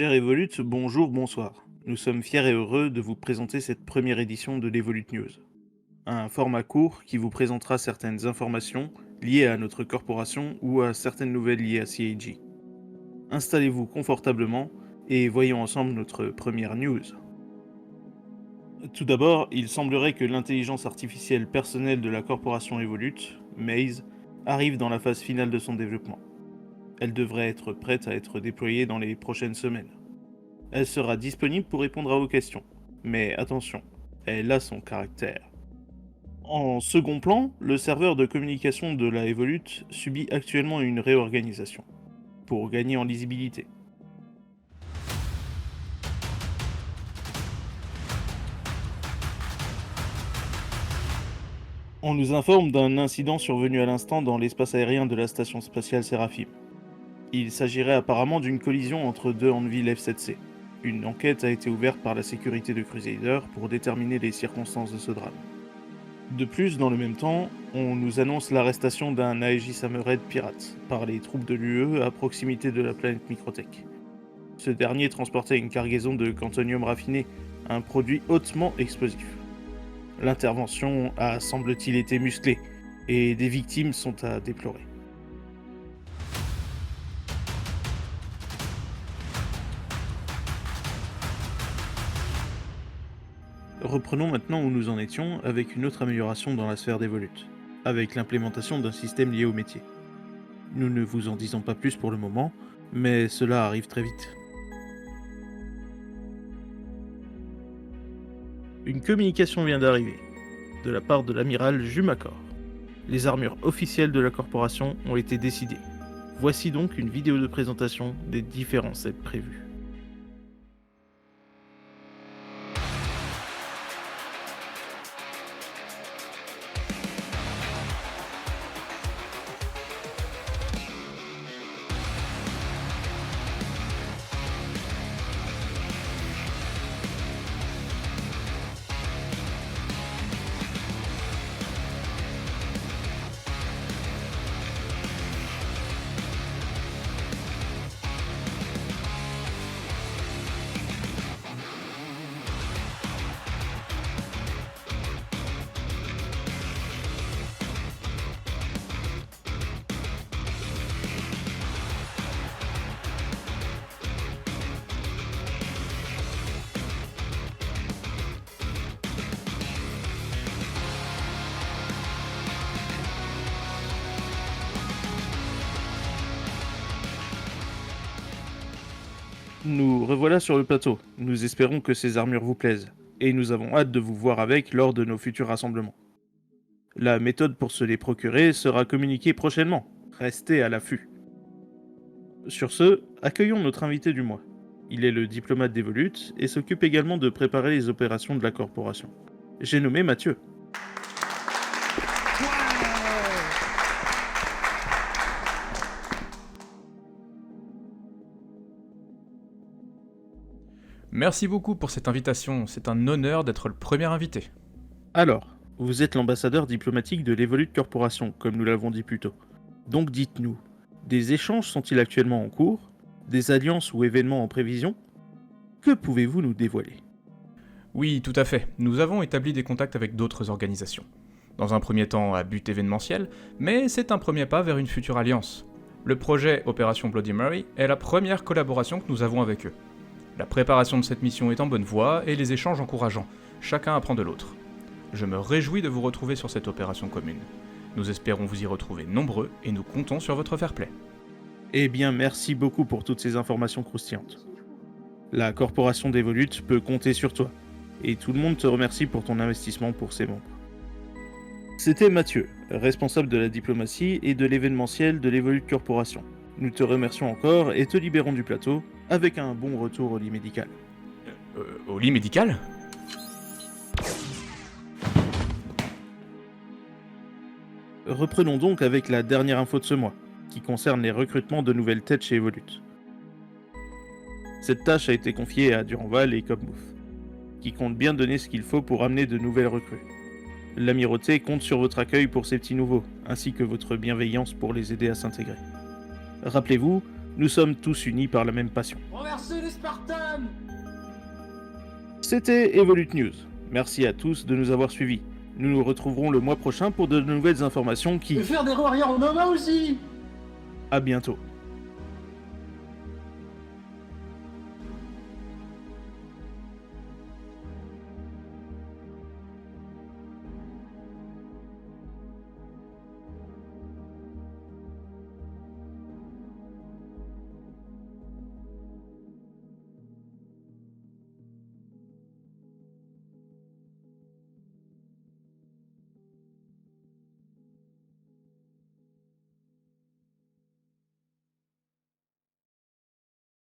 Cher Evolute, bonjour, bonsoir. Nous sommes fiers et heureux de vous présenter cette première édition de l'Evolute News. Un format court qui vous présentera certaines informations liées à notre corporation ou à certaines nouvelles liées à CAG. Installez-vous confortablement et voyons ensemble notre première news. Tout d'abord, il semblerait que l'intelligence artificielle personnelle de la corporation Evolute, Maze, arrive dans la phase finale de son développement. Elle devrait être prête à être déployée dans les prochaines semaines. Elle sera disponible pour répondre à vos questions. Mais attention, elle a son caractère. En second plan, le serveur de communication de la Evolute subit actuellement une réorganisation, pour gagner en lisibilité. On nous informe d'un incident survenu à l'instant dans l'espace aérien de la station spatiale Seraphim. Il s'agirait apparemment d'une collision entre deux Anvil F-7C. Une enquête a été ouverte par la sécurité de Crusader pour déterminer les circonstances de ce drame. De plus, dans le même temps, on nous annonce l'arrestation d'un Aegis Hammerhead pirate par les troupes de l'UE à proximité de la planète Microtech. Ce dernier transportait une cargaison de quantonium raffiné, un produit hautement explosif. L'intervention a, semble-t-il, été musclée, et des victimes sont à déplorer. Reprenons maintenant où nous en étions avec une autre amélioration dans la sphère d'Evolute, avec l'implémentation d'un système lié au métier. Nous ne vous en disons pas plus pour le moment, mais cela arrive très vite. Une communication vient d'arriver, de la part de l'amiral Jumacor. Les armures officielles de la corporation ont été décidées. Voici donc une vidéo de présentation des différents sets prévus. Nous revoilà sur le plateau. Nous espérons que ces armures vous plaisent, et nous avons hâte de vous voir avec lors de nos futurs rassemblements. La méthode pour se les procurer sera communiquée prochainement. Restez à l'affût. Sur ce, accueillons notre invité du mois. Il est le diplomate d'Evolute et s'occupe également de préparer les opérations de la corporation. J'ai nommé Mathieu. Merci beaucoup pour cette invitation, c'est un honneur d'être le premier invité. Alors, vous êtes l'ambassadeur diplomatique de l'Evolute Corporation, comme nous l'avons dit plus tôt. Donc dites-nous, des échanges sont-ils actuellement en cours? Des alliances ou événements en prévision? Que pouvez-vous nous dévoiler? Oui, tout à fait, nous avons établi des contacts avec d'autres organisations. Dans un premier temps à but événementiel, mais c'est un premier pas vers une future alliance. Le projet Opération Bloody Mary est la première collaboration que nous avons avec eux. La préparation de cette mission est en bonne voie et les échanges encourageants, chacun apprend de l'autre. Je me réjouis de vous retrouver sur cette opération commune. Nous espérons vous y retrouver nombreux et nous comptons sur votre fair-play. Eh bien, merci beaucoup pour toutes ces informations croustillantes. La corporation d'Evolute peut compter sur toi, et tout le monde te remercie pour ton investissement pour ses membres. C'était Mathieu, responsable de la diplomatie et de l'événementiel de l'Evolute Corporation. Nous te remercions encore et te libérons du plateau avec un bon retour au lit médical. Au lit médical ? Reprenons donc avec la dernière info de ce mois, qui concerne les recrutements de nouvelles têtes chez Evolute. Cette tâche a été confiée à Duranval et Cobmouth, qui comptent bien donner ce qu'il faut pour amener de nouvelles recrues. L'amirauté compte sur votre accueil pour ces petits nouveaux, ainsi que votre bienveillance pour les aider à s'intégrer. Rappelez-vous, Nous sommes tous unis par la même passion. Renversez les Spartans! C'était Evolute News. Merci à tous de nous avoir suivis. Nous nous retrouverons le mois prochain pour de nouvelles informations qui... Et faire des roues arrière en Nova aussi! À bientôt.